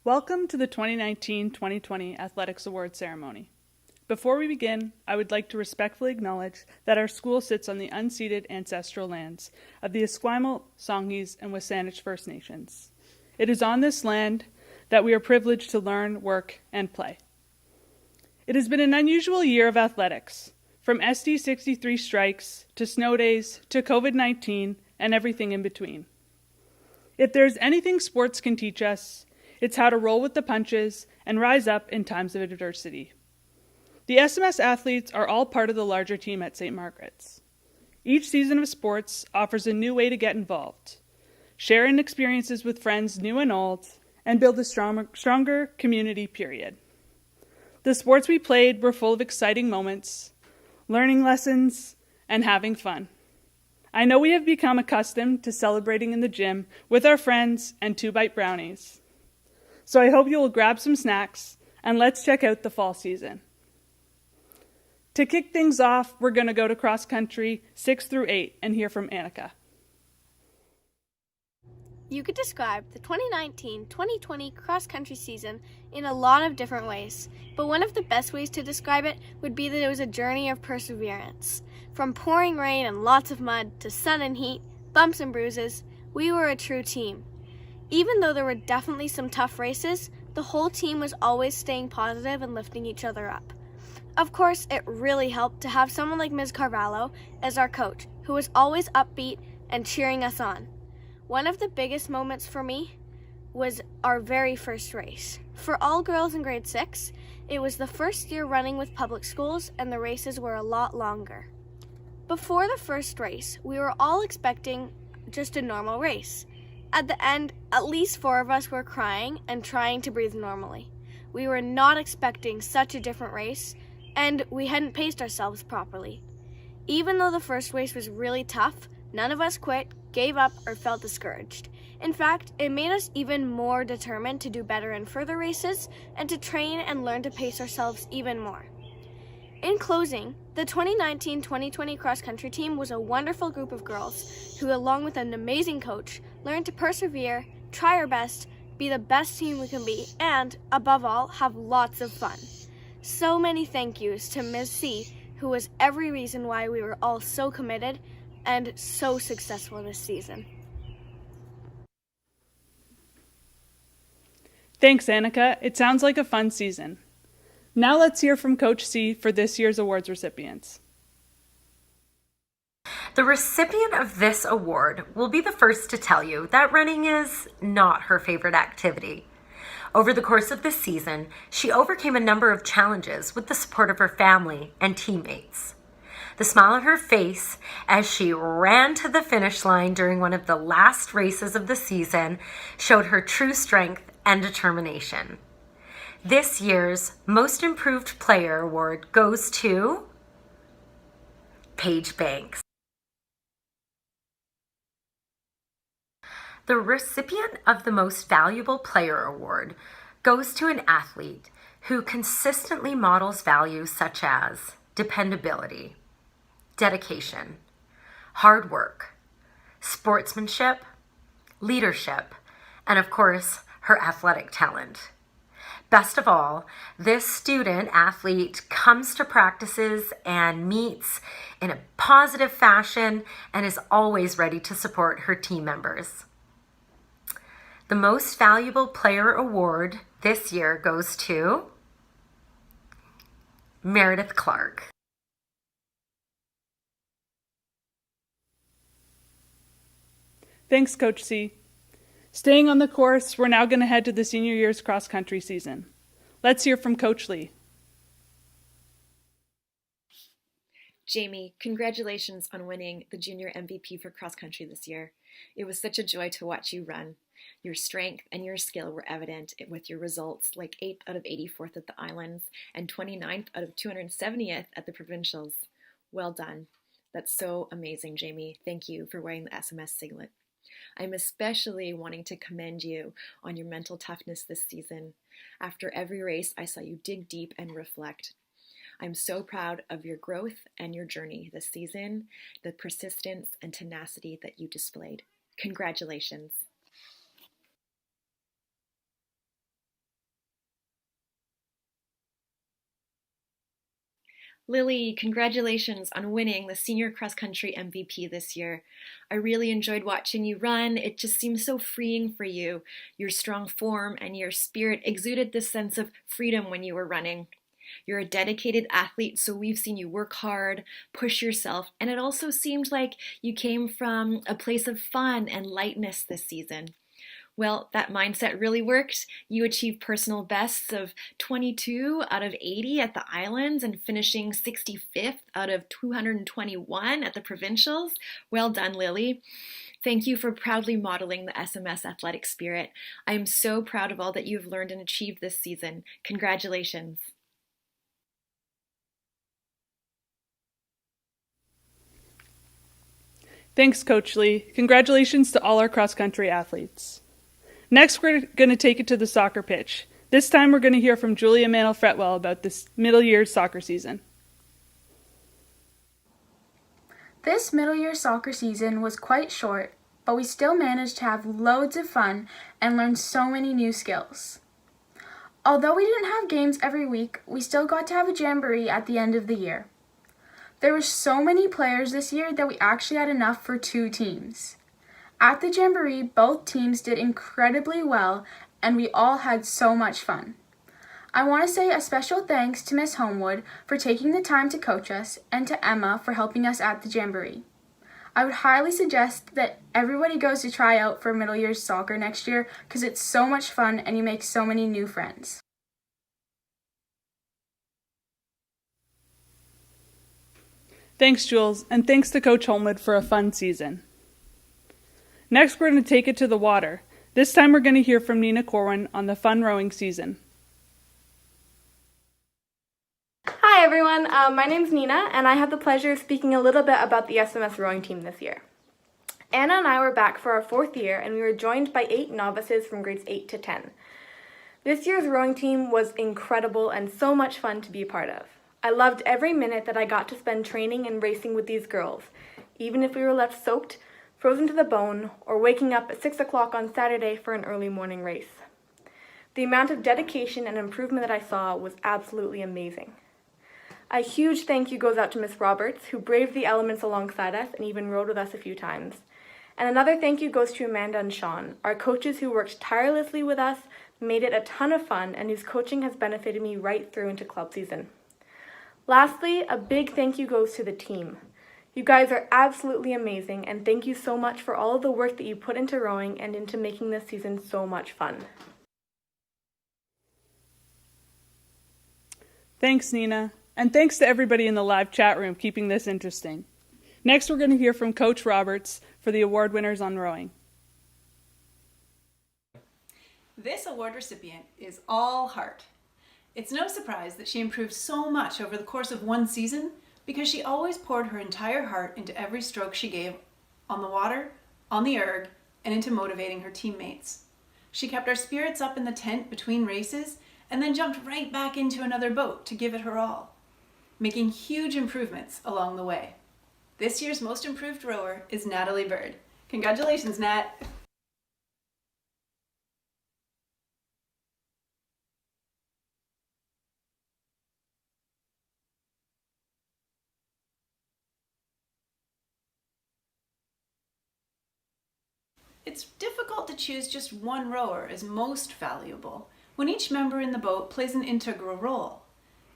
Welcome to the 2019-2020 Athletics Awards ceremony. Before we begin, I would like to respectfully acknowledge that our school sits on the unceded ancestral lands of the Esquimalt, Songhees, and Wasanich First Nations. It is on this land that we are privileged to learn, work, and play. It has been an unusual year of athletics, from SD63 strikes to snow days to COVID-19 and everything in between. If there's anything sports can teach us, it's how to roll with the punches and rise up in times of adversity. The SMS athletes are all part of the larger team at St. Margaret's. Each season of sports offers a new way to get involved, share in experiences with friends new and old, and build a stronger community, period. The sports we played were full of exciting moments, learning lessons, and having fun. I know we have become accustomed to celebrating in the gym with our friends and 2-bite brownies. So I hope you will grab some snacks and let's check out the fall season. To kick things off, we're going to go to cross country 6 through 8 and hear from Annika. You could describe the 2019-2020 cross-country season in a lot of different ways, but one of the best ways to describe it would be that it was a journey of perseverance. From pouring rain and lots of mud to sun and heat, bumps and bruises, we were a true team. Even though there were definitely some tough races, the whole team was always staying positive and lifting each other up. Of course, it really helped to have someone like Ms. Carvalho as our coach, who was always upbeat and cheering us on. One of the biggest moments for me was our very first race. For all girls in grade 6, it was the first year running with public schools, and the races were a lot longer. Before the first race, we were all expecting just a normal race. At the end, at least 4 of us were crying and trying to breathe normally. We were not expecting such a different race, and we hadn't paced ourselves properly. Even though the first race was really tough, none of us quit, gave up, or felt discouraged. In fact, it made us even more determined to do better in further races and to train and learn to pace ourselves even more. In closing, the 2019-2020 cross-country team was a wonderful group of girls who, along with an amazing coach, learned to persevere, try our best, be the best team we can be, and, above all, have lots of fun. So many thank yous to Ms. C, who was every reason why we were all so committed and so successful this season. Thanks, Annika. It sounds like a fun season. Now let's hear from Coach C for this year's awards recipients. The recipient of this award will be the first to tell you that running is not her favorite activity. Over the course of this season, she overcame a number of challenges with the support of her family and teammates. The smile on her face as she ran to the finish line during one of the last races of the season showed her true strength and determination. This year's Most Improved Player Award goes to Paige Banks. The recipient of the Most Valuable Player Award goes to an athlete who consistently models values such as dependability, dedication, hard work, sportsmanship, leadership, and of course, her athletic talent. Best of all, this student athlete comes to practices and meets in a positive fashion and is always ready to support her team members. The Most Valuable Player Award this year goes to Meredith Clark. Thanks, Coach C. Staying on the course, we're now going to head to the senior year's cross-country season. Let's hear from Coach Lee. Jamie, congratulations on winning the junior MVP for cross-country this year. It was such a joy to watch you run. Your strength and your skill were evident with your results, like 8th out of 84th at the Islands and 29th out of 270th at the Provincials. Well done. That's so amazing, Jamie. Thank you for wearing the SMS singlet. I'm especially wanting to commend you on your mental toughness this season. After every race, I saw you dig deep and reflect. I'm so proud of your growth and your journey this season, the persistence and tenacity that you displayed. Congratulations. Lily, congratulations on winning the senior cross country MVP this year. I really enjoyed watching you run. It just seemed so freeing for you. Your strong form and your spirit exuded this sense of freedom when you were running. You're a dedicated athlete, so we've seen you work hard, push yourself, and it also seemed like you came from a place of fun and lightness this season. Well, that mindset really worked. You achieved personal bests of 22 out of 80 at the Islands and finishing 65th out of 221 at the Provincials. Well done, Lily. Thank you for proudly modeling the SMS athletic spirit. I am so proud of all that you've learned and achieved this season. Congratulations. Thanks, Coach Lee. Congratulations to all our cross-country athletes. Next, we're going to take it to the soccer pitch. This time, we're going to hear from Julia Mantle-Fretwell about this middle year soccer season. This middle year soccer season was quite short, but we still managed to have loads of fun and learn so many new skills. Although we didn't have games every week, we still got to have a jamboree at the end of the year. There were so many players this year that we actually had enough for 2 teams. At the jamboree, both teams did incredibly well, and we all had so much fun. I want to say a special thanks to Miss Homewood for taking the time to coach us, and to Emma for helping us at the jamboree. I would highly suggest that everybody goes to try out for middle year soccer next year because it's so much fun and you make so many new friends. Thanks, Jules, and thanks to Coach Homewood for a fun season. Next, we're going to take it to the water. This time, we're going to hear from Nina Corwin on the fun rowing season. Hi everyone, my name's Nina, and I have the pleasure of speaking a little bit about the SMS rowing team this year. Anna and I were back for our 4th year, and we were joined by 8 novices from grades 8 to 10. This year's rowing team was incredible and so much fun to be a part of. I loved every minute that I got to spend training and racing with these girls, even if we were left soaked, frozen to the bone, or waking up at 6 o'clock on Saturday for an early morning race. The amount of dedication and improvement that I saw was absolutely amazing. A huge thank you goes out to Miss Roberts, who braved the elements alongside us and even rowed with us a few times. And another thank you goes to Amanda and Sean, our coaches who worked tirelessly with us, made it a ton of fun, and whose coaching has benefited me right through into club season. Lastly, a big thank you goes to the team. You guys are absolutely amazing, and thank you so much for all of the work that you put into rowing and into making this season so much fun. Thanks, Nina. And thanks to everybody in the live chat room keeping this interesting. Next, we're going to hear from Coach Roberts for the award winners on rowing. This award recipient is all heart. It's no surprise that she improved so much over the course of one season because she always poured her entire heart into every stroke she gave on the water, on the erg, and into motivating her teammates. She kept our spirits up in the tent between races and then jumped right back into another boat to give it her all, making huge improvements along the way. This year's most improved rower is Natalie Bird. Congratulations, Nat! It's difficult to choose just one rower as most valuable when each member in the boat plays an integral role.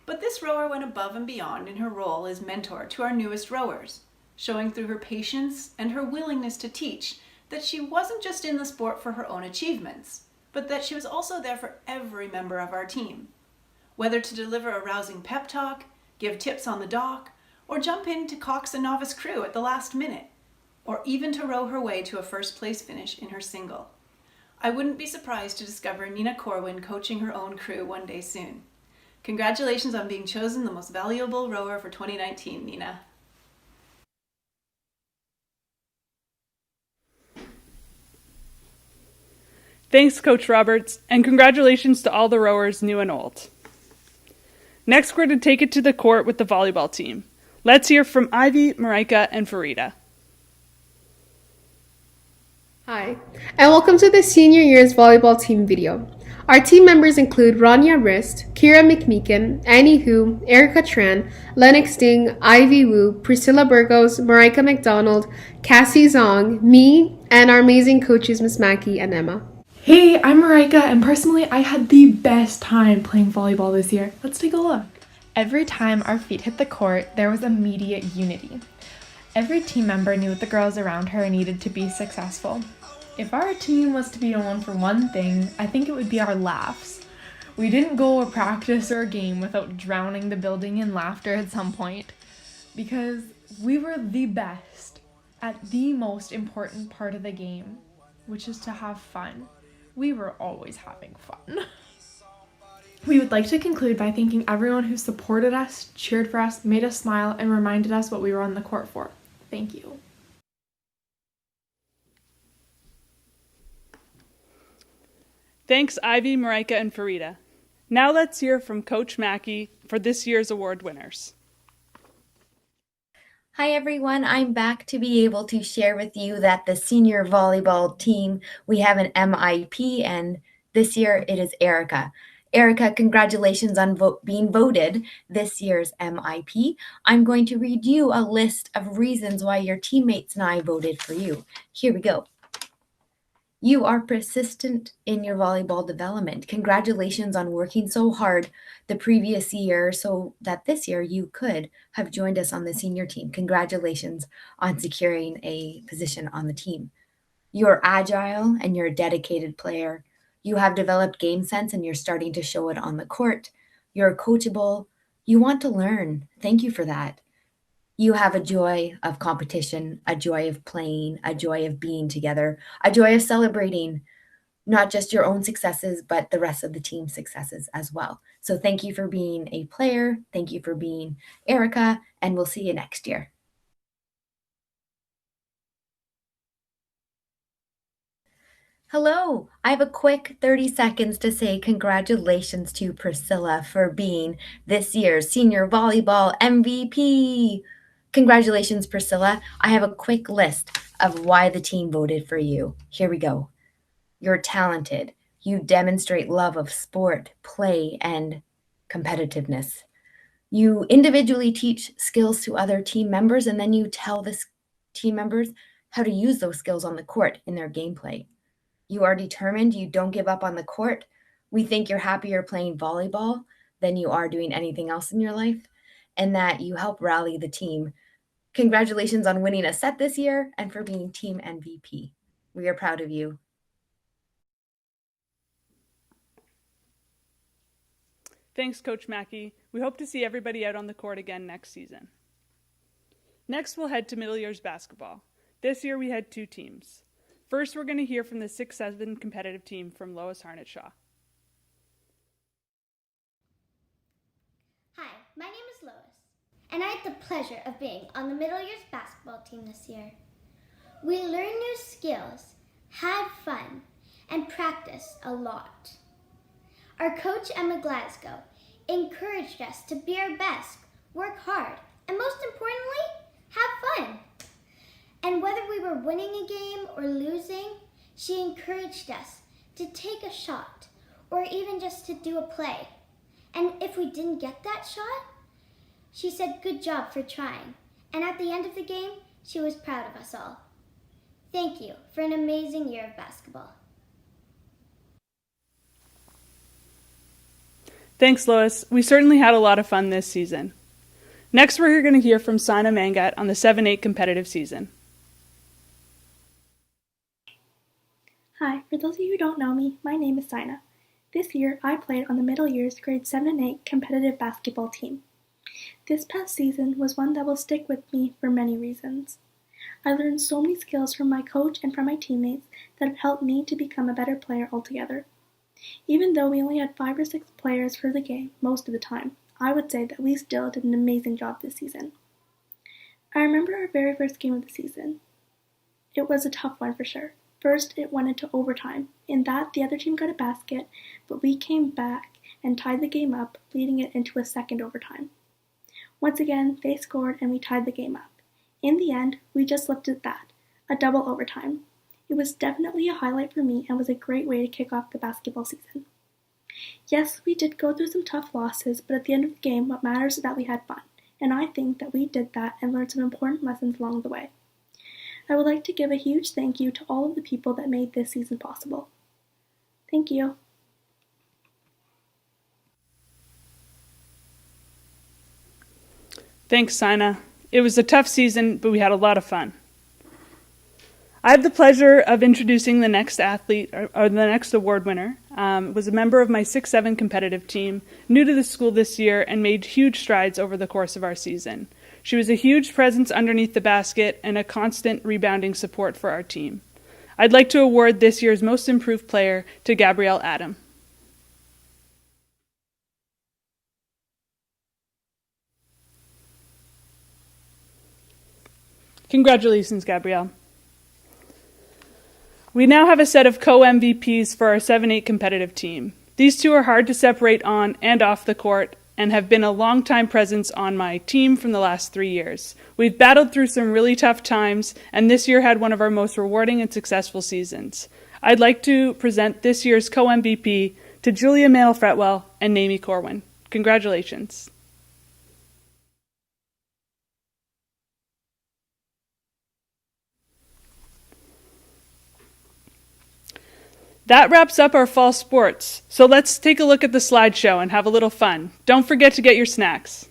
But this rower went above and beyond in her role as mentor to our newest rowers, showing through her patience and her willingness to teach that she wasn't just in the sport for her own achievements, but that she was also there for every member of our team. Whether to deliver a rousing pep talk, give tips on the dock, or jump in to cox a novice crew at the last minute, or even to row her way to a first place finish in her single. I wouldn't be surprised to discover Nina Corwin coaching her own crew one day soon. Congratulations on being chosen the most valuable rower for 2019, Nina. Thanks, Coach Roberts, and congratulations to all the rowers, new and old. Next, we're going to take it to the court with the volleyball team. Let's hear from Ivy, Marika, and Farida. Hi, and welcome to the Senior Year's Volleyball Team video. Our team members include Rania Rist, Kira McMeekin, Annie Hu, Erica Tran, Lennox Ding, Ivy Wu, Priscilla Burgos, Marika McDonald, Cassie Zong, me, and our amazing coaches Miss Mackey and Emma. Hey, I'm Marika, and personally, I had the best time playing volleyball this year. Let's take a look. Every time our feet hit the court, there was immediate unity. Every team member knew what the girls around her needed to be successful. If our team was to be known for one thing, I think it would be our laughs. We didn't go a practice or a game without drowning the building in laughter at some point, because we were the best at the most important part of the game, which is to have fun. We were always having fun. We would like to conclude by thanking everyone who supported us, cheered for us, made us smile, and reminded us what we were on the court for. Thank you. Thanks, Ivy, Marika, and Farida. Now let's hear from Coach Mackey for this year's award winners. Hi everyone, I'm back to be able to share with you that the senior volleyball team, we have an MIP, and this year it is Erica. Erica, congratulations on being voted this year's MIP. I'm going to read you a list of reasons why your teammates and I voted for you. Here we go. You are persistent in your volleyball development. Congratulations on working so hard the previous year so that this year you could have joined us on the senior team. Congratulations on securing a position on the team. You're agile and you're a dedicated player. You have developed game sense and you're starting to show it on the court. You're coachable. You want to learn. Thank you for that. You have a joy of competition, a joy of playing, a joy of being together, a joy of celebrating not just your own successes, but the rest of the team's successes as well. So thank you for being a player. Thank you for being Erica, and we'll see you next year. Hello, I have a quick 30 seconds to say congratulations to Priscilla for being this year's senior volleyball MVP. Congratulations, Priscilla. I have a quick list of why the team voted for you. Here we go. You're talented. You demonstrate love of sport, play, and competitiveness. You individually teach skills to other team members, and then you tell the team members how to use those skills on the court in their gameplay. You are determined. You don't give up on the court. We think you're happier playing volleyball than you are doing anything else in your life, and that you help rally the team. Congratulations on winning a set this year and for being team MVP. We are proud of you. Thanks, Coach Mackey. We hope to see everybody out on the court again next season. Next, we'll head to middle years basketball. This year we had 2 teams. First, we're going to hear from the 6-7 competitive team from Lois Harnett-Shaw. Hi, my name is Lois, and I had the pleasure of being on the middle years basketball team this year. We learned new skills, had fun, and practiced a lot. Our coach, Emma Glasgow, encouraged us to be our best, work hard, and most importantly, have fun. And whether we were winning a game or losing, she encouraged us to take a shot or even just to do a play. And if we didn't get that shot, she said, "Good job for trying." And at the end of the game, she was proud of us all. Thank you for an amazing year of basketball. Thanks, Lois. We certainly had a lot of fun this season. Next, we're going to hear from Sana Mangat on the 7-8 competitive season. Hi, for those of you who don't know me, my name is Sina. This year, I played on the middle years grade 7 and 8 competitive basketball team. This past season was one that will stick with me for many reasons. I learned so many skills from my coach and from my teammates that have helped me to become a better player altogether. Even though we only had 5 or 6 players for the game most of the time, I would say that we still did an amazing job this season. I remember our very first game of the season. It was a tough one for sure. First, it went into overtime. In that, the other team got a basket, but we came back and tied the game up, leading it into a second overtime. Once again, they scored and we tied the game up. In the end, we just left it at that, a double overtime. It was definitely a highlight for me and was a great way to kick off the basketball season. Yes, we did go through some tough losses, but at the end of the game, what matters is that we had fun, and I think that we did that and learned some important lessons along the way. I would like to give a huge thank you to all of the people that made this season possible. Thank you. Thanks, Sina. It was a tough season, but we had a lot of fun. I have the pleasure of introducing the next athlete, or the next award winner. Was a member of my 6-7 competitive team, new to the school this year, and made huge strides over the course of our season. She was a huge presence underneath the basket and a constant rebounding support for our team. I'd like to award this year's Most Improved Player to Gabrielle Adam. Congratulations, Gabrielle. We now have a set of co-MVPs for our 7-8 competitive team. These two are hard to separate on and off the court and have been a long-time presence on my team from the last 3 years. We've battled through some really tough times, and this year had one of our most rewarding and successful seasons. I'd like to present this year's co-MVP to Julia Mantle-Fretwell and Naomi Corwin. Congratulations. That wraps up our fall sports, so let's take a look at the slideshow and have a little fun. Don't forget to get your snacks.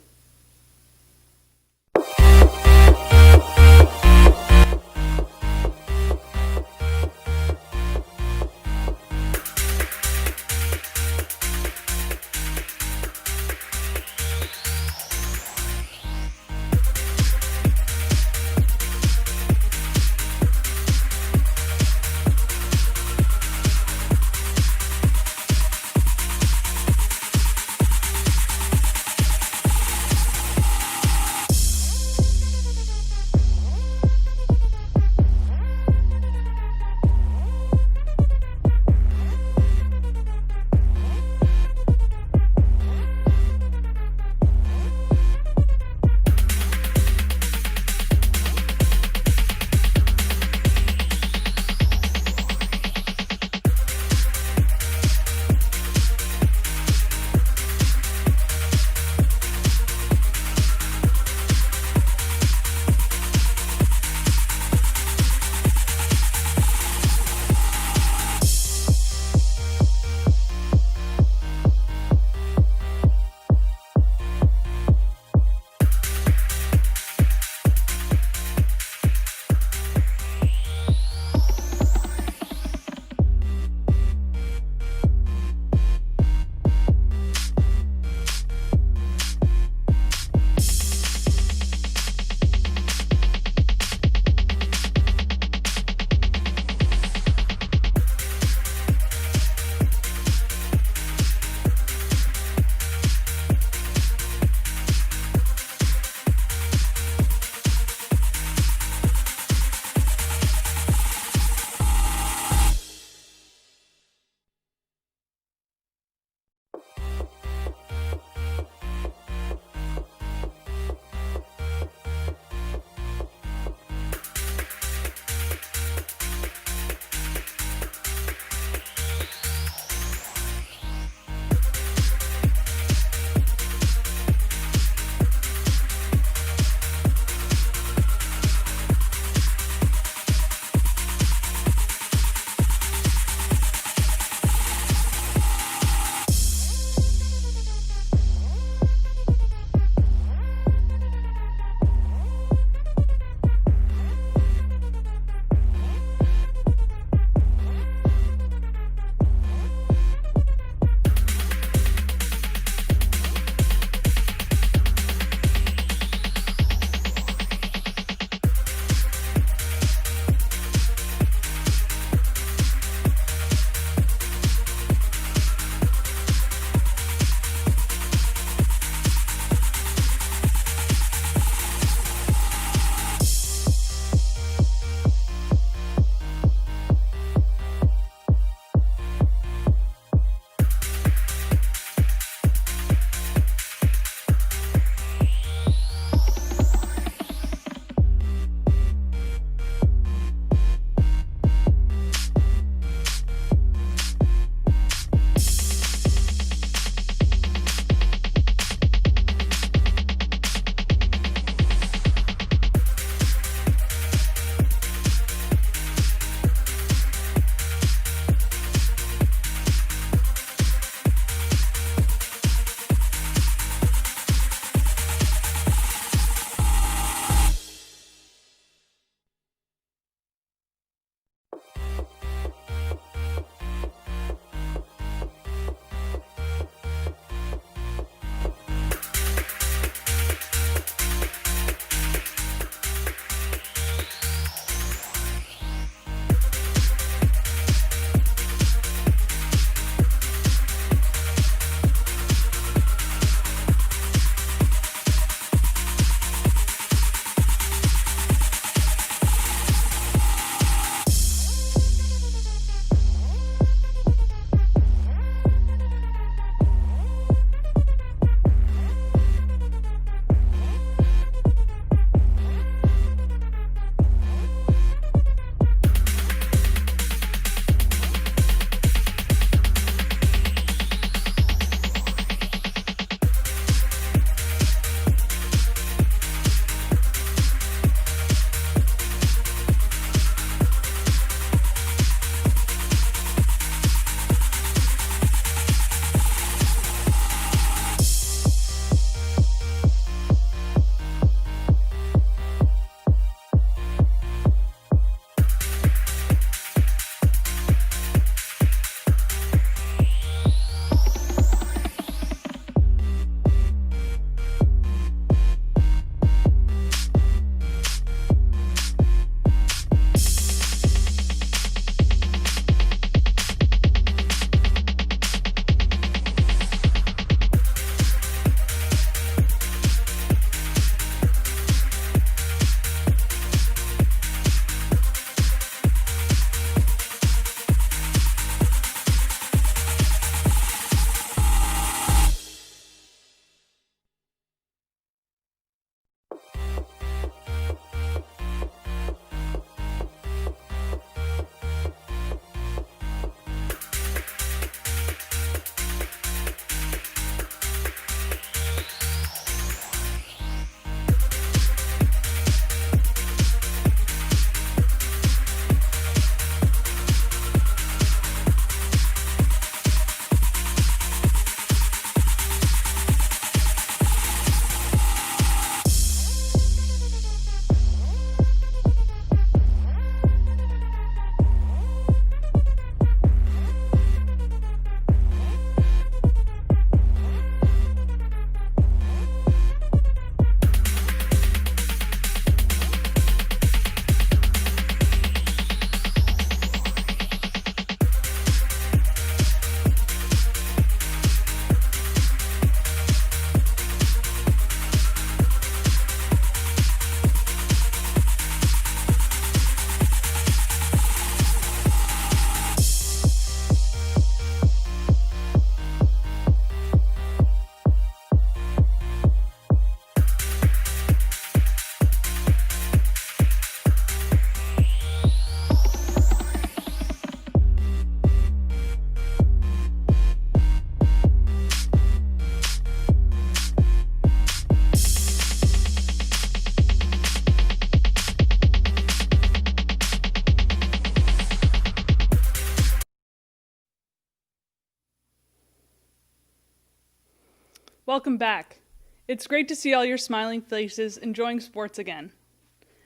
Welcome back. It's great to see all your smiling faces enjoying sports again.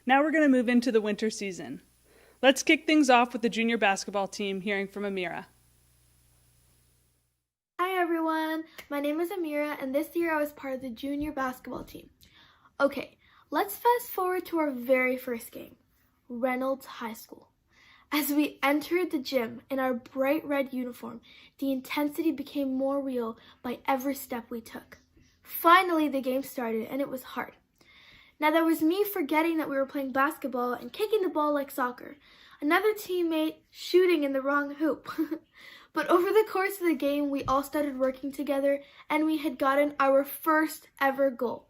Now we're going to move into the winter season. Let's kick things off with the junior basketball team hearing from Amira. Hi everyone, my name is Amira and this year I was part of the junior basketball team. Okay, let's fast forward to our very first game, Reynolds High School. As we entered the gym in our bright red uniform, the intensity became more real by every step we took. Finally, the game started and it was hard. Now there was me forgetting that we were playing basketball and kicking the ball like soccer, another teammate shooting in the wrong hoop. But over the course of the game, we all started working together and we had gotten our first ever goal.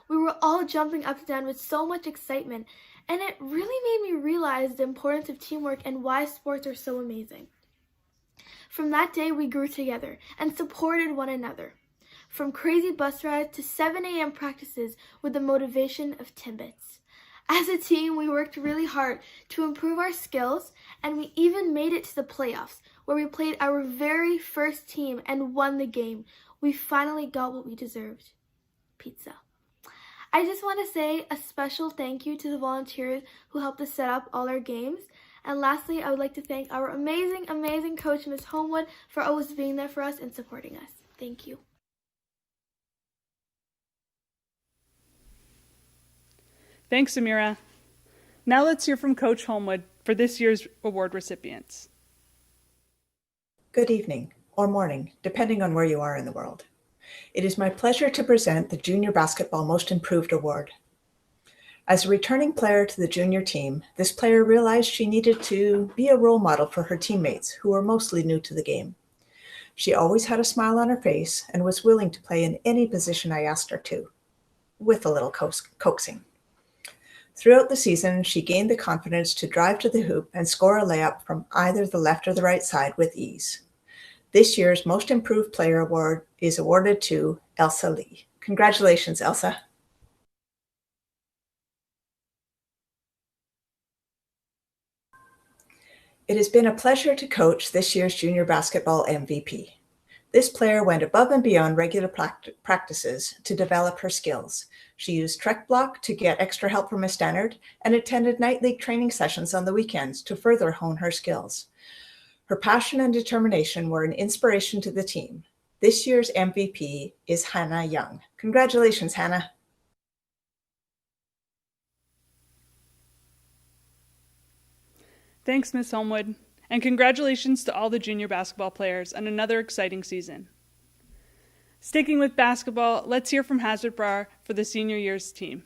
We were all jumping up and down with so much excitement, and it really made me realize the importance of teamwork and why sports are so amazing. From that day, we grew together and supported one another. From crazy bus rides to 7 a.m. practices with the motivation of Timbits. As a team, we worked really hard to improve our skills, and we even made it to the playoffs, where we played our very first team and won the game. We finally got what we deserved. Pizza. I just want to say a special thank you to the volunteers who helped us set up all our games. And lastly, I would like to thank our amazing coach, Ms. Homewood, for always being there for us and supporting us. Thank you. Thanks, Amira. Now let's hear from Coach Homewood for this year's award recipients. Good evening, or morning, depending on where you are in the world. It is my pleasure to present the Junior Basketball Most Improved Award. As a returning player to the junior team, this player realized she needed to be a role model for her teammates who were mostly new to the game. She always had a smile on her face and was willing to play in any position I asked her to, with a little coaxing. Throughout the season, she gained the confidence to drive to the hoop and score a layup from either the left or the right side with ease. This year's Most Improved Player Award is awarded to Elsa Lee. Congratulations, Elsa. It has been a pleasure to coach this year's junior basketball MVP. This player went above and beyond regular practices to develop her skills. She used Trek Block to get extra help from a standard and attended night league training sessions on the weekends to further hone her skills. Her passion and determination were an inspiration to the team. This year's MVP is Hannah Young. Congratulations, Hannah. Thanks, Ms. Homewood, and congratulations to all the junior basketball players on another exciting season. Sticking with basketball, let's hear from Hazard Brar for the senior year's team.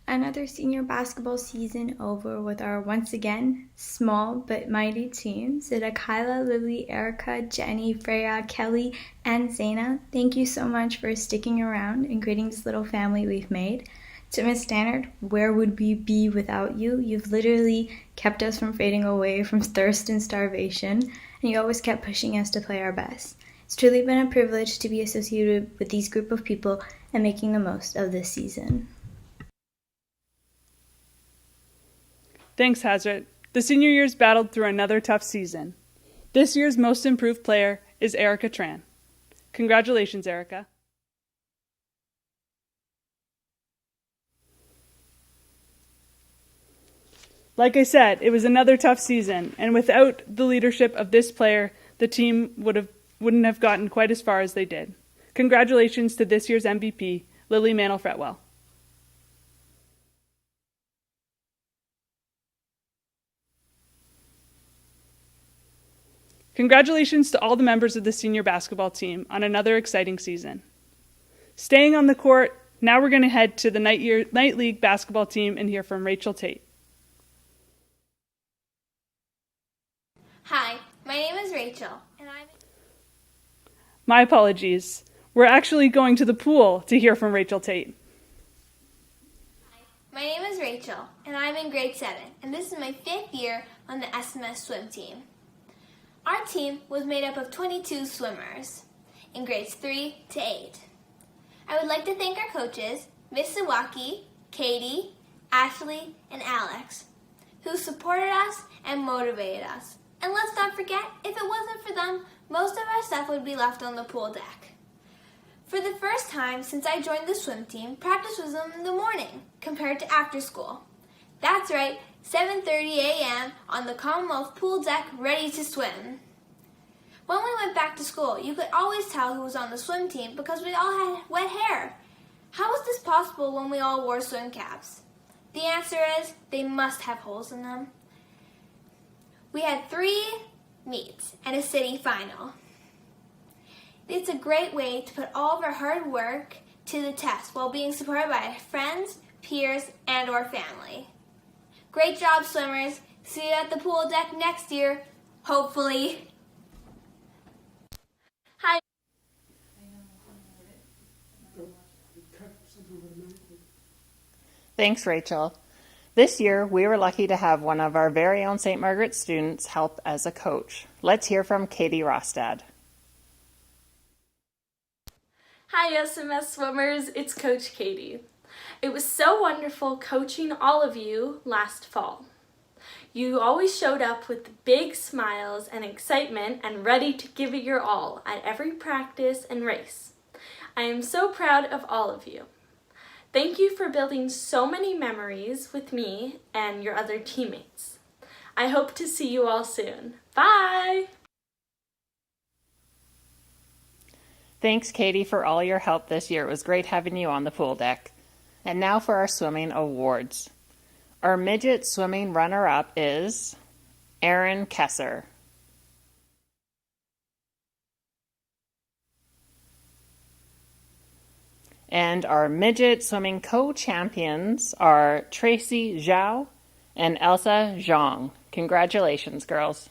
Another senior basketball season over with our once again small but mighty teams. To Kyla, Lily, Erica, Jenny, Freya, Kelly, and Zaina, thank you so much for sticking around and creating this little family we've made. To Miss Stannard, where would we be without you? You've literally kept us from fading away from thirst and starvation, and you always kept pushing us to play our best. It's truly been a privilege to be associated with these group of people and making the most of this season. Thanks, Hazrat. The senior years battled through another tough season. This year's Most Improved Player is Erica Tran. Congratulations, Erica. Like I said, it was another tough season, and without the leadership of this player, the team wouldn't have gotten quite as far as they did. Congratulations to this year's MVP, Lily Mantle-Fretwell. Congratulations to all the members of the senior basketball team on another exciting season. Staying on the court, now we're going to head to the night league basketball team and hear from Rachel Tate. Hi, my name is Rachel, and My apologies. We're actually going to the pool to hear from Rachel Tate. my name is Rachel, and I'm in grade 7, and this is my 5th year on the SMS swim team. Our team was made up of 22 swimmers in grades 3 to 8. I would like to thank our coaches, Miss Sawaki, Katie, Ashley, and Alex, who supported us and motivated us. And let's not forget, if it wasn't for them, most of our stuff would be left on the pool deck. For the first time since I joined the swim team, practice was in the morning compared to after school. That's right, 7:30 a.m. on the Commonwealth pool deck ready to swim. When we went back to school, you could always tell who was on the swim team because we all had wet hair. How was this possible when we all wore swim caps? The answer is they must have holes in them. We had 3 meets and a city final. It's a great way to put all of our hard work to the test while being supported by friends, peers, and or family. Great job, swimmers. See you at the pool deck next year, hopefully. Hi. Thanks, Rachel. This year, we were lucky to have one of our very own St. Margaret students help as a coach. Let's hear from Katie Rostad. Hi SMS swimmers, it's Coach Katie. It was so wonderful coaching all of you last fall. You always showed up with big smiles and excitement and ready to give it your all at every practice and race. I am so proud of all of you. Thank you for building so many memories with me and your other teammates. I hope to see you all soon. Bye! Thanks, Katie, for all your help this year. It was great having you on the pool deck. And now for our swimming awards. Our midget swimming runner-up is Erin Kesser. And our midget swimming co-champions are Tracy Zhao and Elsa Zhang. Congratulations, girls.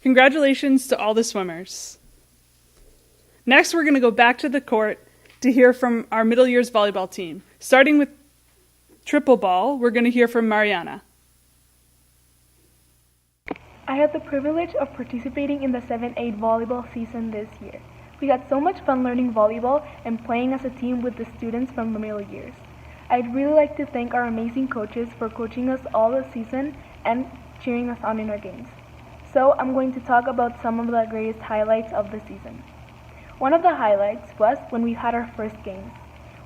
Congratulations to all the swimmers. Next, we're going to go back to the court to hear from our middle years volleyball team. Starting with triple ball, we're going to hear from Mariana. I had the privilege of participating in the 7-8 volleyball season this year. We had so much fun learning volleyball and playing as a team with the students from the middle years. I'd really like to thank our amazing coaches for coaching us all the season and cheering us on in our games. So I'm going to talk about some of the greatest highlights of the season. One of the highlights was when we had our first games.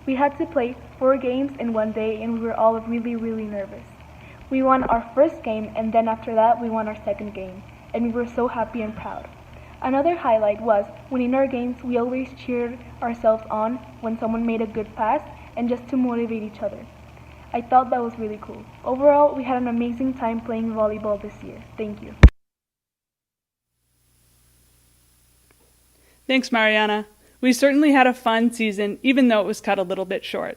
We had to play 4 games in one day and we were all really nervous. We won our first game and then after that we won our second game and we were so happy and proud. Another highlight was when in our games we always cheered ourselves on when someone made a good pass and just to motivate each other. I thought that was really cool. Overall, we had an amazing time playing volleyball this year. Thank you. Thanks, Mariana. We certainly had a fun season, even though it was cut a little bit short.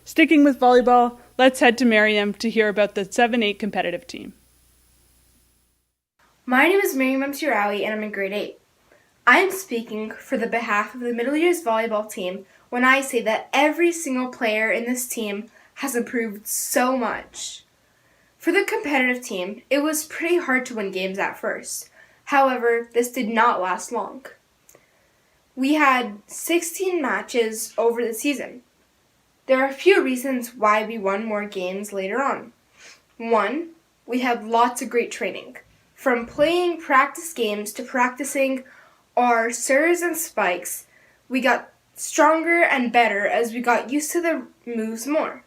Sticking with volleyball, let's head to Miriam to hear about the 7-8 competitive team. My name is Miriam Mtirawi and I'm in grade 8. I am speaking for the behalf of the middle years volleyball team when I say that every single player in this team has improved so much. For the competitive team, it was pretty hard to win games at first. However, this did not last long. We had 16 matches over the season. There are a few reasons why we won more games later on. 1, we had lots of great training. From playing practice games to practicing our serves and spikes, we got stronger and better as we got used to the moves more.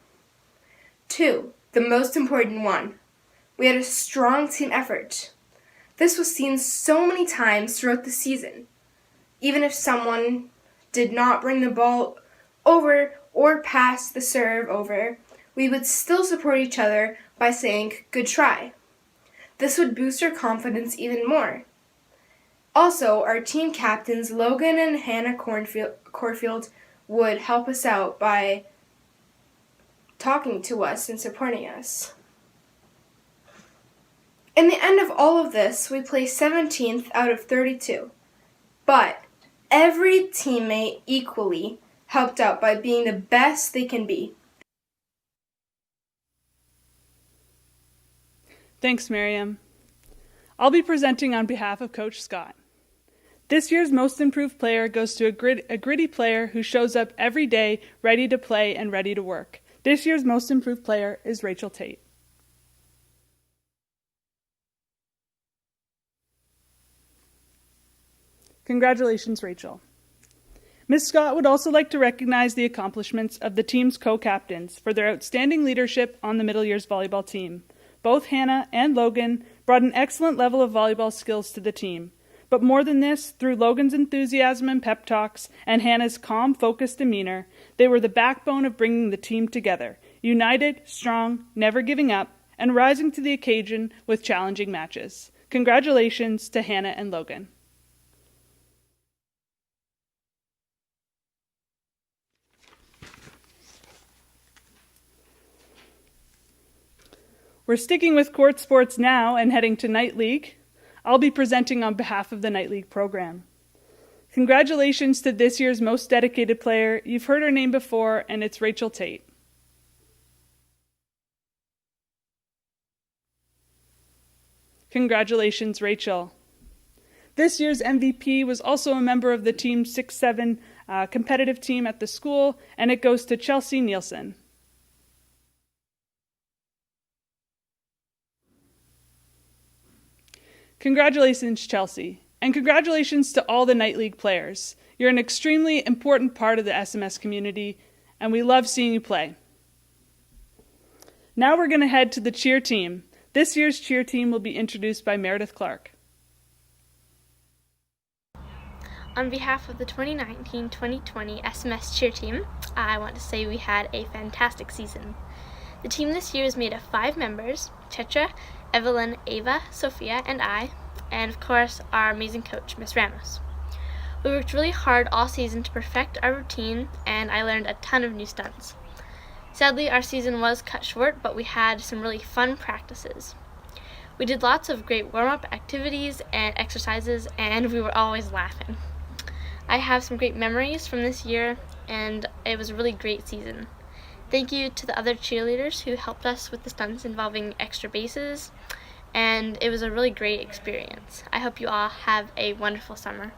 2, the most important one, we had a strong team effort. This was seen so many times throughout the season. Even if someone did not bring the ball over or pass the serve over, we would still support each other by saying, "Good try." This would boost our confidence even more. Also, our team captains, Logan and Hannah Corfield, would help us out by talking to us and supporting us. In the end of all of this, we placed 17th out of 32. But every teammate equally helped out by being the best they can be. Thanks, Miriam. I'll be presenting on behalf of Coach Scott. This year's Most Improved Player goes to a gritty player who shows up every day ready to play and ready to work. This year's Most Improved Player is Rachel Tate. Congratulations, Rachel. Ms. Scott would also like to recognize the accomplishments of the team's co-captains for their outstanding leadership on the middle years volleyball team. Both Hannah and Logan brought an excellent level of volleyball skills to the team. But more than this, through Logan's enthusiasm and pep talks and Hannah's calm, focused demeanor, they were the backbone of bringing the team together, united, strong, never giving up, and rising to the occasion with challenging matches. Congratulations to Hannah and Logan. We're sticking with court sports now and heading to Night League. I'll be presenting on behalf of the Night League program. Congratulations to this year's most dedicated player. You've heard her name before, and it's Rachel Tate. Congratulations, Rachel. This year's MVP was also a member of the Team 6-7 competitive team at the school, and it goes to Chelsea Nielsen. Congratulations, Chelsea, and congratulations to all the Night League players. You're an extremely important part of the SMS community, and we love seeing you play. Now we're going to head to the cheer team. This year's cheer team will be introduced by Meredith Clark. On behalf of the 2019-2020 SMS cheer team, I want to say we had a fantastic season. The team this year is made of 5 members: Chetra, Evelyn, Ava, Sophia, and I, and of course our amazing coach, Miss Ramos. We worked really hard all season to perfect our routine, and I learned a ton of new stunts. Sadly, our season was cut short, but we had some really fun practices. We did lots of great warm-up activities and exercises, and we were always laughing. I have some great memories from this year, and it was a really great season. Thank you to the other cheerleaders who helped us with the stunts involving extra bases, and it was a really great experience. I hope you all have a wonderful summer.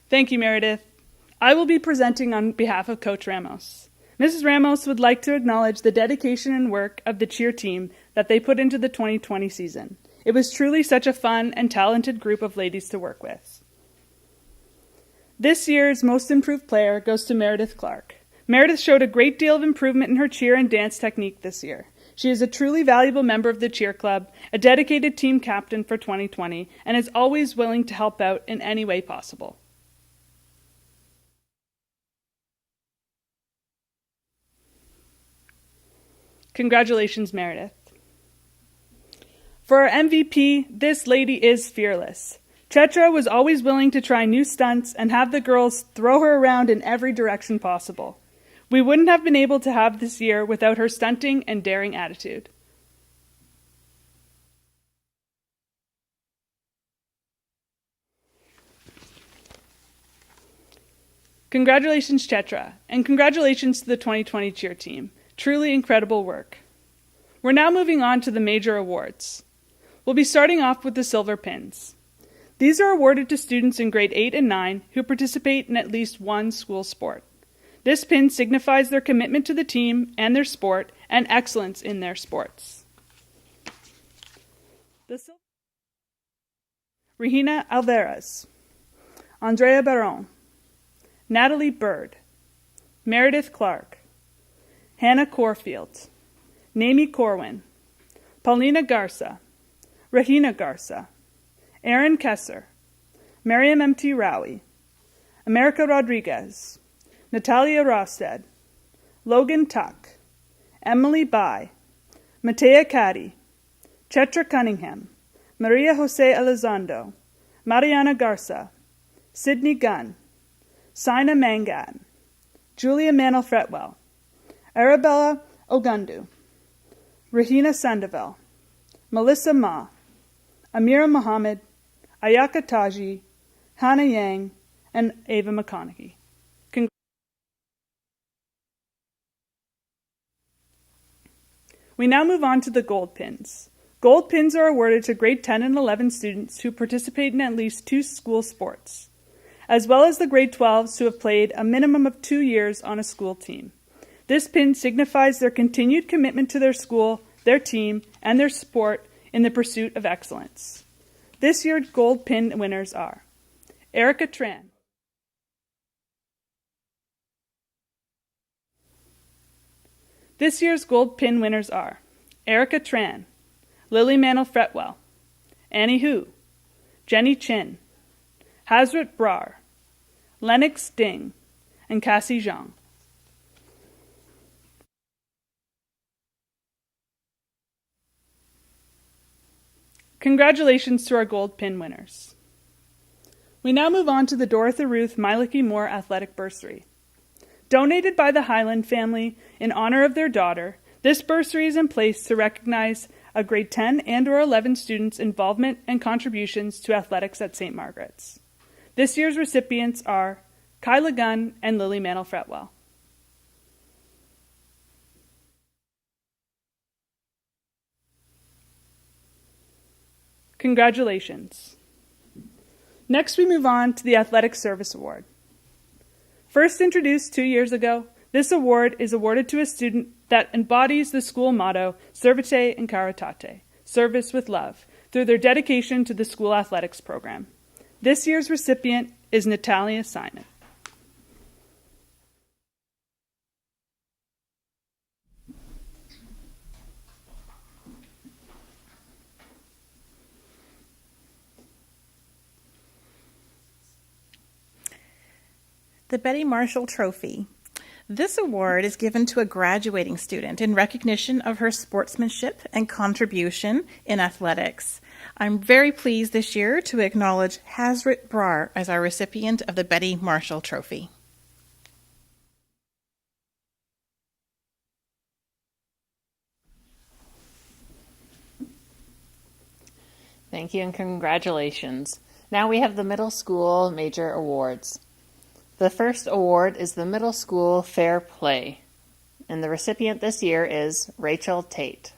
Thank you, Meredith. I will be presenting on behalf of Coach Ramos. Mrs. Ramos would like to acknowledge the dedication and work of the cheer team that they put into the 2020 season. It was truly such a fun and talented group of ladies to work with. This year's Most Improved Player goes to Meredith Clark. Meredith showed a great deal of improvement in her cheer and dance technique this year. She is a truly valuable member of the cheer club, a dedicated team captain for 2020, and is always willing to help out in any way possible. Congratulations, Meredith. For our MVP, this lady is fearless. Chetra was always willing to try new stunts and have the girls throw her around in every direction possible. We wouldn't have been able to have this year without her stunting and daring attitude. Congratulations, Chetra, and congratulations to the 2020 cheer team. Truly incredible work. We're now moving on to the major awards. We'll be starting off with the silver pins. These are awarded to students in grade 8 and 9 who participate in at least one school sport. This pin signifies their commitment to the team and their sport and excellence in their sports. Regina Alvarez, Andrea Baron, Natalie Bird, Meredith Clark, Hannah Corfield, Naomi Corwin, Paulina Garza, Regina Garza, Aaron Kesser, Miriam M.T. Rowie, America Rodriguez, Natalia Rosted, Logan Tuck, Emily Bai, Matea Caddy, Chetra Cunningham, Maria Jose Elizondo, Mariana Garza, Sydney Gunn, Sina Mangan, Julia Manel-Fretwell, Arabella Ogundu, Regina Sandoval, Melissa Ma, Amira Mohammed, Ayaka Taji, Hannah Yang, and Ava McConaughey. We now move on to the gold pins. Gold pins are awarded to grade 10 and 11 students who participate in at least 2 school sports, as well as the grade 12s who have played a minimum of 2 years on a school team. This pin signifies their continued commitment to their school, their team, and their sport in the pursuit of excellence. This year's gold pin winners are Erica Tran, This year's gold pin winners are Erica Tran, Lily Mantle-Fretwell, Annie Hu, Jenny Chin, Hazrat Brar, Lennox Ding, and Cassie Zhang. Congratulations to our gold pin winners. We now move on to the Dorothy Ruth Meilicke Moore Athletic Bursary. Donated by the Highland family in honor of their daughter, this bursary is in place to recognize a grade 10 and or 11 students' involvement and contributions to athletics at St. Margaret's. This year's recipients are Kyla Gunn and Lily Mantle-Fretwell. Congratulations. Next, we move on to the Athletic Service Award. First introduced 2 years ago, this award is awarded to a student that embodies the school motto, Servite in Caritate, service with love, through their dedication to the school athletics program. This year's recipient is Natalia Simon. The Betty Marshall Trophy. This award is given to a graduating student in recognition of her sportsmanship and contribution in athletics. I'm very pleased this year to acknowledge Hazrat Brar as our recipient of the Betty Marshall Trophy. Thank you and congratulations. Now we have the middle school major awards. The first award is the Middle School Fair Play, and the recipient this year is Rachel Tate.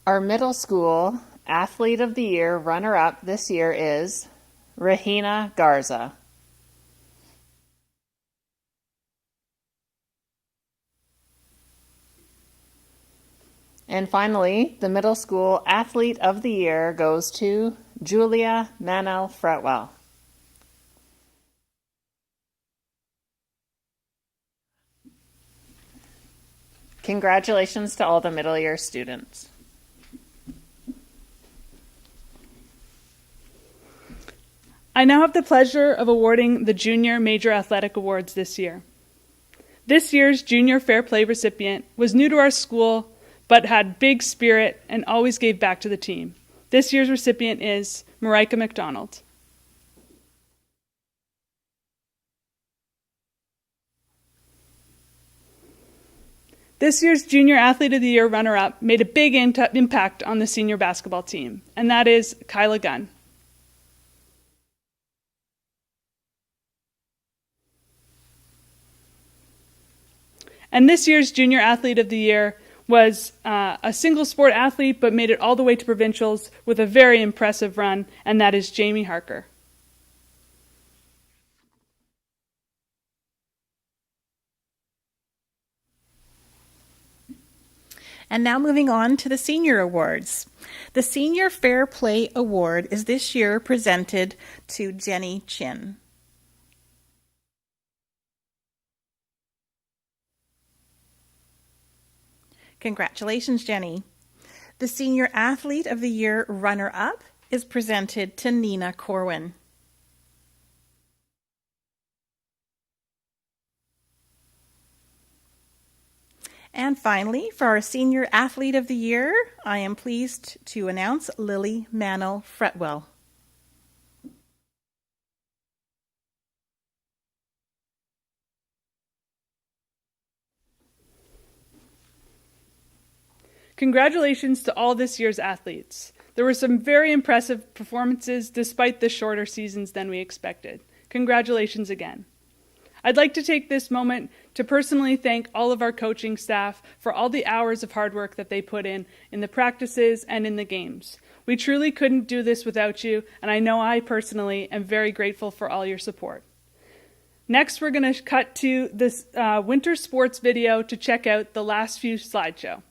Our Middle School Athlete of the Year runner-up this year is Rahina Garza. And finally, the Middle School Athlete of the Year goes to Julia Mantle-Fretwell. Congratulations to all the middle year students. I now have the pleasure of awarding the Junior Major Athletic Awards this year. This year's Junior Fair Play recipient was new to our school but had big spirit and always gave back to the team. This year's recipient is Marika McDonald. This year's Junior Athlete of the Year runner-up made a big impact on the senior basketball team, and that is Kyla Gunn. And this year's Junior Athlete of the Year was a single sport athlete but made it all the way to provincials with a very impressive run, and that is Jamie Harker. And now moving on to the Senior Awards. The Senior Fair Play Award is this year presented to Jenny Chin. Congratulations, Jenny. The Senior Athlete of the Year runner-up is presented to Nina Corwin. And finally, for our Senior Athlete of the Year, I am pleased to announce Lily Mantle-Fretwell. Congratulations to all this year's athletes. There were some very impressive performances despite the shorter seasons than we expected. Congratulations again. I'd like to take this moment to personally thank all of our coaching staff for all the hours of hard work that they put in the practices and in the games. We truly couldn't do this without you, and I know I personally am very grateful for all your support. Next, we're going to cut to this winter sports video to check out the last few slideshow.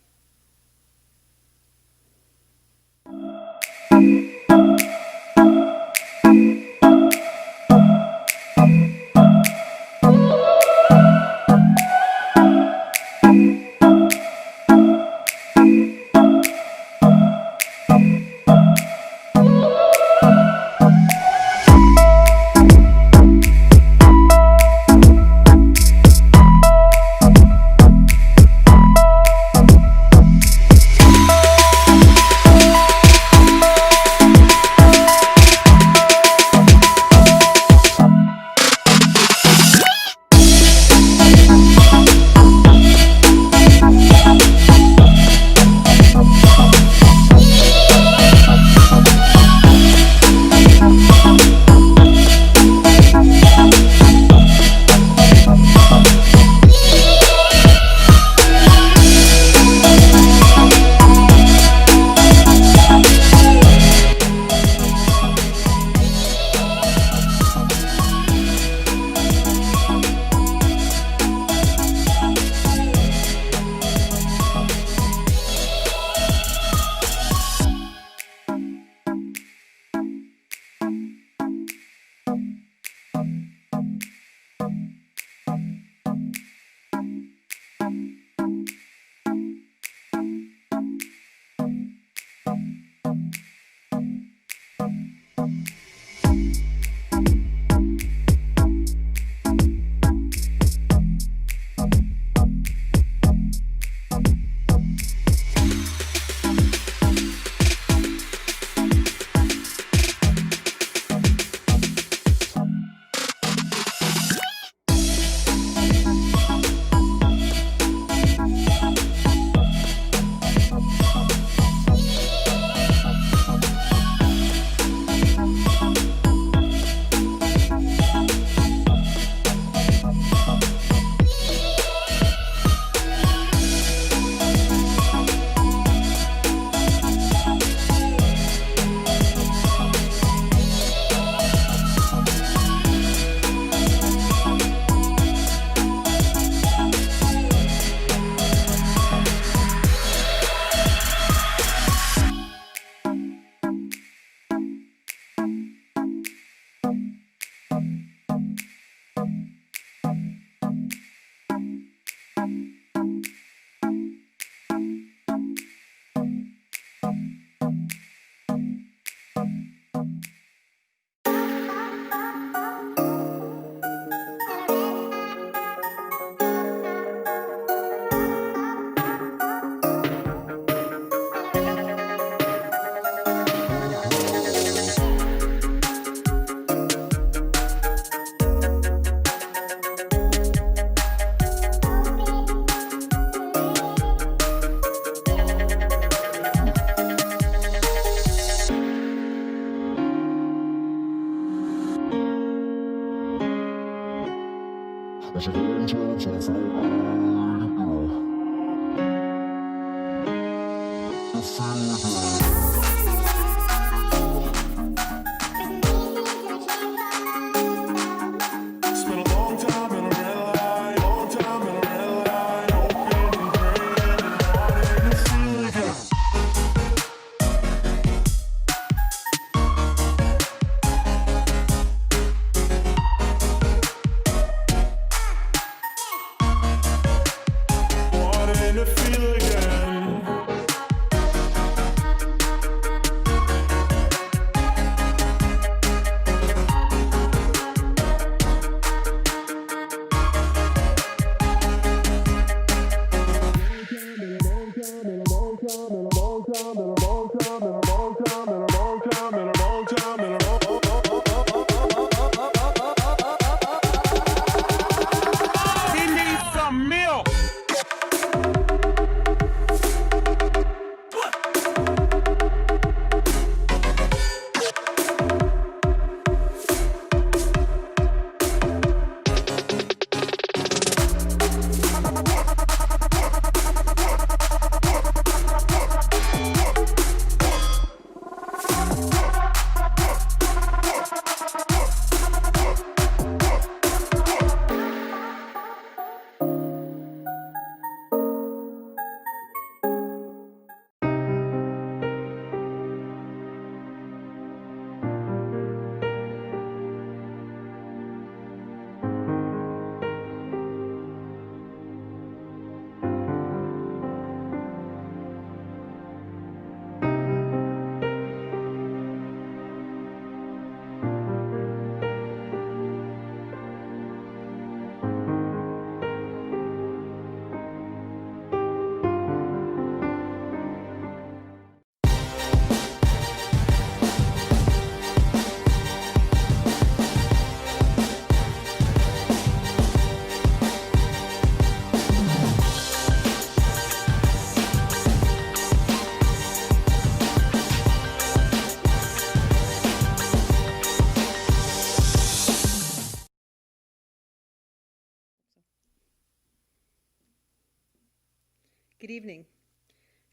Good evening.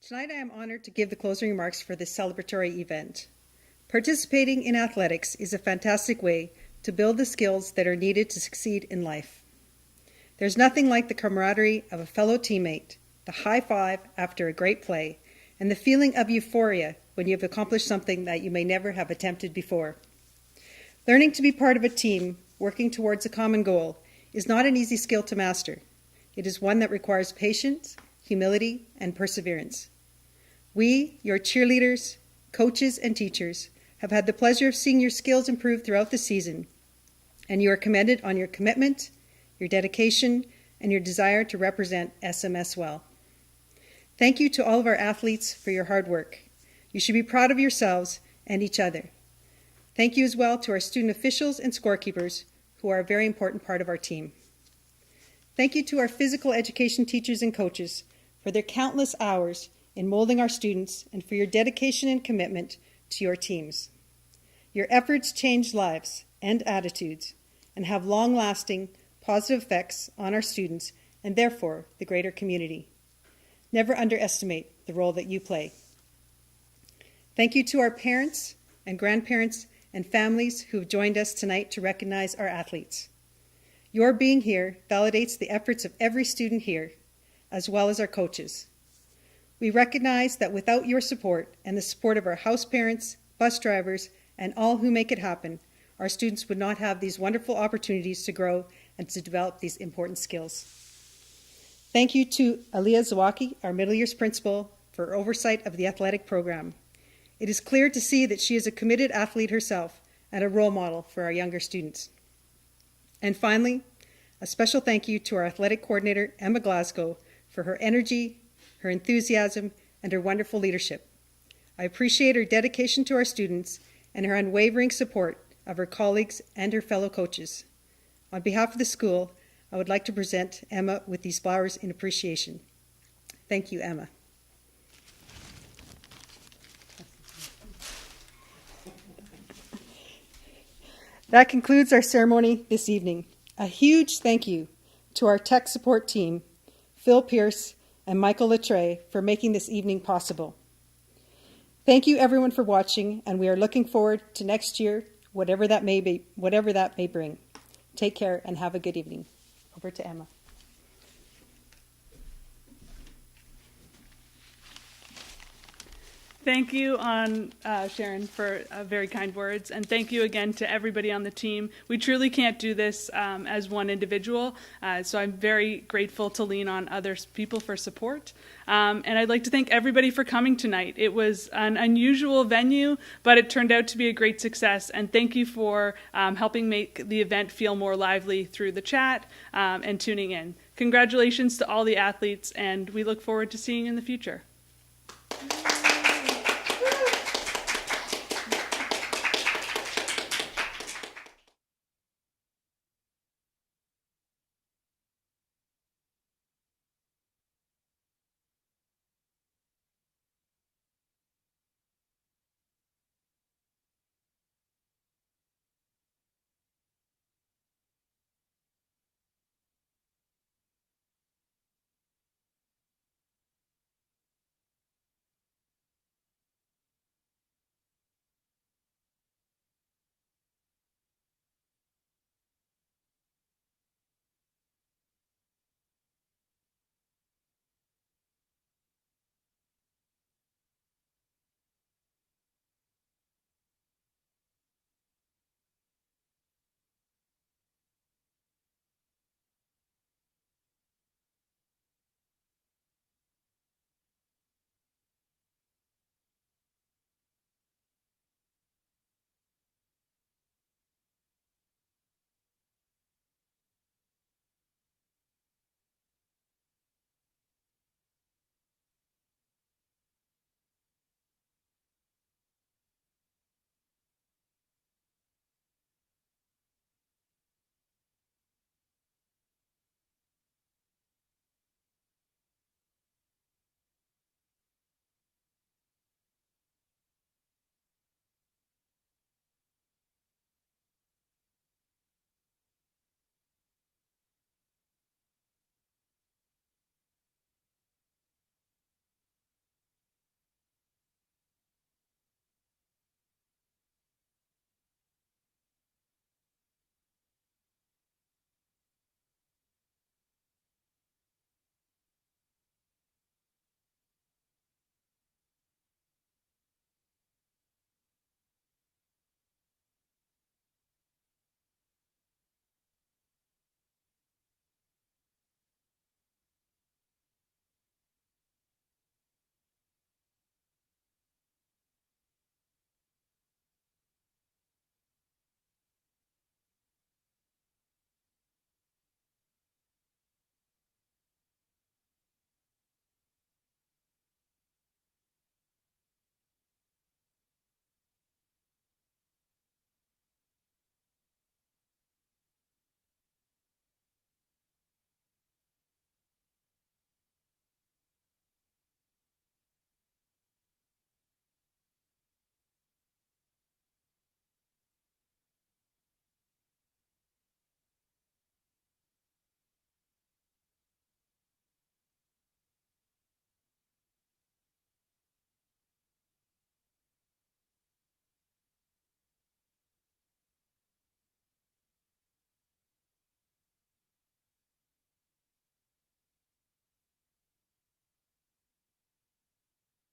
Tonight I am honored to give the closing remarks for this celebratory event. Participating in athletics is a fantastic way to build the skills that are needed to succeed in life. There's nothing like the camaraderie of a fellow teammate, the high five after a great play, and the feeling of euphoria when you have accomplished something that you may never have attempted before. Learning to be part of a team working towards a common goal is not an easy skill to master. It is one that requires patience, humility, and perseverance. We, your cheerleaders, coaches, and teachers, have had the pleasure of seeing your skills improve throughout the season, and you are commended on your commitment, your dedication, and your desire to represent SMS well. Thank you to all of our athletes for your hard work. You should be proud of yourselves and each other. Thank you as well to our student officials and scorekeepers, who are a very important part of our team. Thank you to our physical education teachers and coaches for their countless hours in molding our students and for your dedication and commitment to your teams. Your efforts change lives and attitudes and have long-lasting positive effects on our students and therefore the greater community. Never underestimate the role that you play. Thank you to our parents and grandparents and families who have joined us tonight to recognize our athletes. Your being here validates the efforts of every student here, as well as our coaches. We recognize that without your support and the support of our house parents, bus drivers, and all who make it happen, our students would not have these wonderful opportunities to grow and to develop these important skills. Thank you to Aliyah Zawaki, our middle years principal, for oversight of the athletic program. It is clear to see that she is a committed athlete herself and a role model for our younger students. And finally, a special thank you to our athletic coordinator, Emma Glasgow, for her energy, her enthusiasm, and her wonderful leadership. I appreciate her dedication to our students and her unwavering support of her colleagues and her fellow coaches. On behalf of the school, I would like to present Emma with these flowers in appreciation. Thank you, Emma. That concludes our ceremony this evening. A huge thank you to our tech support team, Phil Pierce and Michael Latre, for making this evening possible. Thank you everyone for watching, and we are looking forward to next year, whatever that may bring. Take care and have a good evening. Over to Emma. Thank you, Sharon, for very kind words, and thank you again to everybody on the team. We truly can't do this as one individual, so I'm very grateful to lean on other people for support. And I'd like to thank everybody for coming tonight. It was an unusual venue, but it turned out to be a great success, and thank you for helping make the event feel more lively through the chat and tuning in. Congratulations to all the athletes, and we look forward to seeing you in the future.